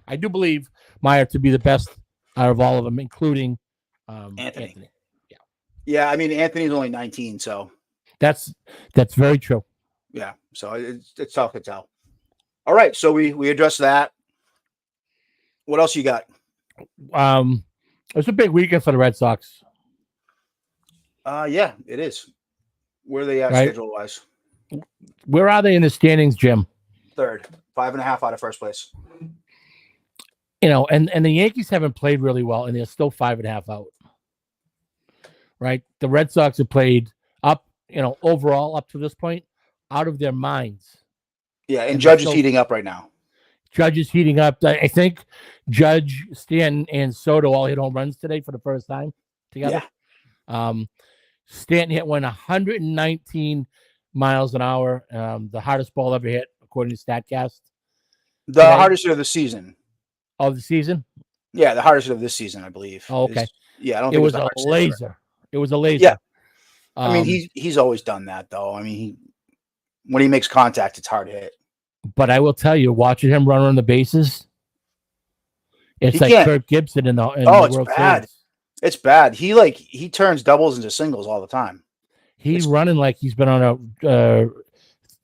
I do believe Meyer to be the best out of all of them, including Anthony. Yeah. I mean, Anthony's only 19, so that's very true. Yeah, so it's tough to tell. All right, so we addressed that. What else you got? It's a big weekend for the Red Sox. Yeah, it is. Where are they at schedule-wise? Where are they in the standings, Jim? 3rd, 5.5 out of first place. And the Yankees haven't played really well, and they're still 5.5 out. Right? The Red Sox have played up, overall up to this point, out of their minds. Yeah, and Judge is heating up right now. Judge is heating up. I think Judge, Stanton, and Soto all hit home runs today for the first time together. Yeah. Stanton hit 119 miles an hour, the hardest ball ever hit, according to StatCast. The hardest hit of the season. Of the season? Yeah, the hardest hit of this season, I believe. Oh, okay. I don't think it was a laser. It was a laser. Yeah. I mean, he's always done that, though. I mean, when he makes contact, it's hard to hit. But I will tell you, watching him run on the bases, it's like Kirk Gibson in the World bad. Series. It's bad. He turns doubles into singles all the time. He's running like he's been on a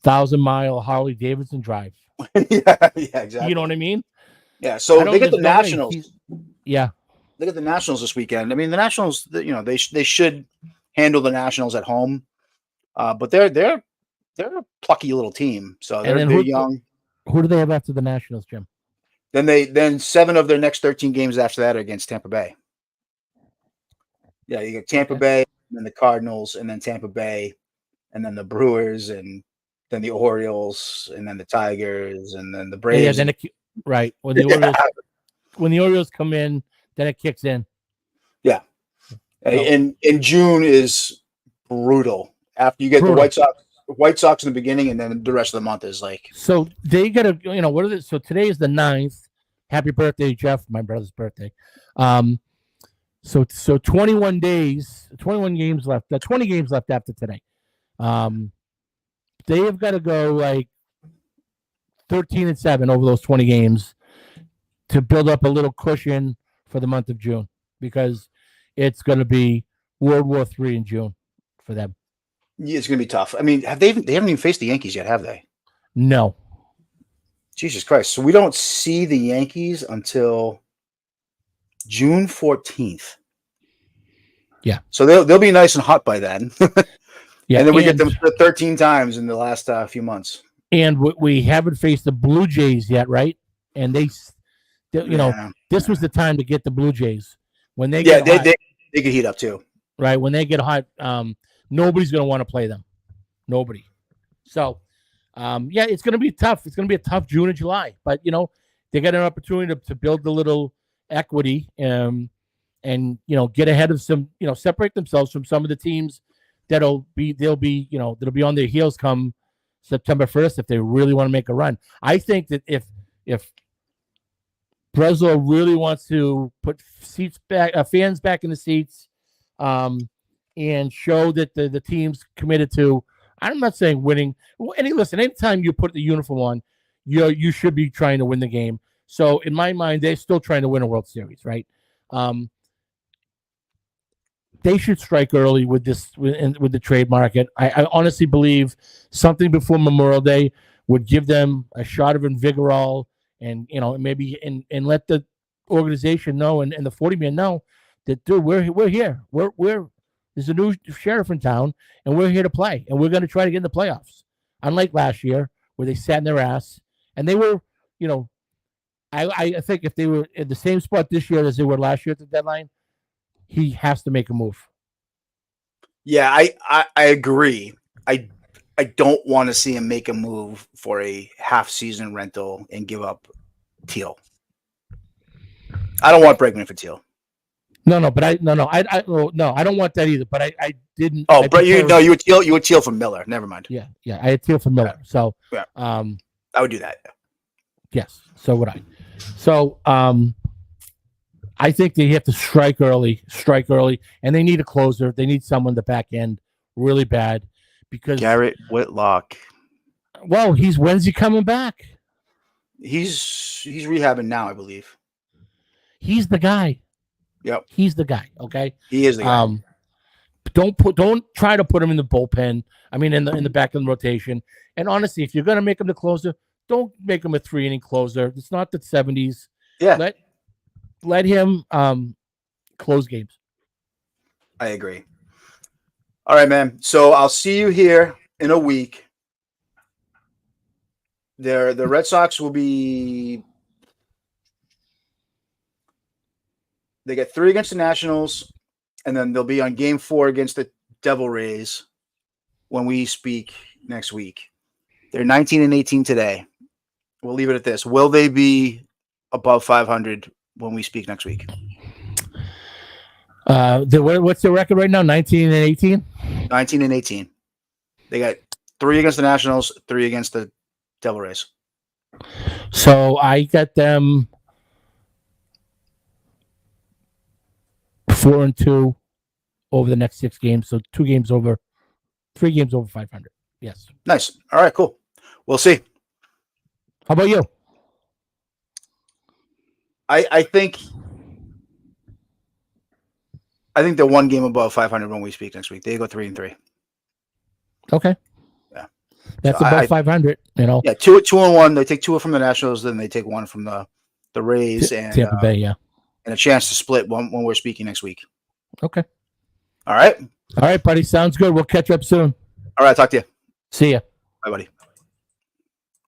1,000-mile Harley Davidson drive. yeah, exactly. You know what I mean? Yeah. So they get the Nationals. Yeah. They get the Nationals this weekend. I mean, the Nationals. They should handle the Nationals at home, but they're a plucky little team. So they're young. Who do they have after the Nationals, Jim? Then 7 of their next 13 games after that are against Tampa Bay. Yeah, you get Tampa Bay, and then the Cardinals, and then Tampa Bay, and then the Brewers, and then the Orioles, and then the Tigers, and then the Braves. Yeah, right. When the Orioles come in, then it kicks in. Yeah. And in June is brutal. After you get the White Sox, White Sox in the beginning, and then the rest of the month is like. So they got to, what is it? So today is the 9th. Happy birthday, Jeff, my brother's birthday. So 21 days, 21 games left. 20 games left after today. They have got to go like 13-7 over those 20 games to build up a little cushion for the month of June, because it's going to be World War III in June for them. Yeah, it's going to be tough. I mean, they haven't even faced the Yankees yet, have they? No. Jesus Christ. So we don't see the Yankees until June 14th. Yeah. So they'll be nice and hot by then. Yeah. And then we get them 13 times in the last few months. And we haven't faced the Blue Jays yet, right? And this was the time to get the Blue Jays. When they get hot, they can heat up too. Right. When they get hot, nobody's going to want to play them. Nobody. So, it's going to be tough. It's going to be a tough June and July. But, they got an opportunity to build a little equity and get ahead of some, separate themselves from some of the teams that'll be on their heels come September 1st if they really want to make a run. I think that if Breslow really wants to put fans back in the seats, and show that the team's committed to, I'm not saying winning. Listen, anytime you put the uniform on, you should be trying to win the game. So in my mind, they're still trying to win a World Series, right? They should strike early with the trade market. I honestly believe something before Memorial Day would give them a shot of invigorol, and maybe and let the organization know and the 40-man know that, dude, we're here. There's a new sheriff in town, and we're here to play, and we're going to try to get in the playoffs. Unlike last year, where they sat in their ass, and they were, I think if they were in the same spot this year as they were last year at the deadline, he has to make a move. Yeah, I agree. I don't want to see him make a move for a half-season rental and give up Teal. I don't want Bregman for Teal. No, but I don't want that either. But I didn't. Oh, but you would Teal for Miller. Never mind. Yeah, I had Teal for Miller. So I would do that. Yes, so would I. So I think they have to strike early, and they need a closer. They need someone to back end really bad, because Garrett Whitlock. Well, when's he coming back? He's rehabbing now, I believe. He's the guy. Yep. He's the guy. Okay. He is the guy. Don't try to put him in the bullpen. I mean, in the back of the rotation. And honestly, if you're gonna make him the closer, don't make him a 3-inning closer. It's not the 70s. Yeah. Let him close games. I agree. All right, man. So I'll see you here in a week. The Red Sox will be. They get 3 against the Nationals, and then they'll be on Game 4 against the Devil Rays when we speak next week. They're 19-18 today. We'll leave it at this. Will they be above 500 when we speak next week? What's the record right now? 19-18? 19-18. They got 3 against the Nationals, 3 against the Devil Rays. So I got them 4-2 over the next 6 games. So 3 games over 500. Yes. Nice. All right, cool. We'll see. How about you? I think they're 1 game above 500 when we speak next week. They go 3-3. Okay. Yeah. That's above 500, Yeah, 2-1. They take 2 from the Nationals, then they take 1 from the Rays and Tampa Bay, yeah. And a chance to split when we're speaking next week. Okay. All right. All right, buddy. Sounds good. We'll catch up soon. All right. Talk to you. See ya. Bye, buddy.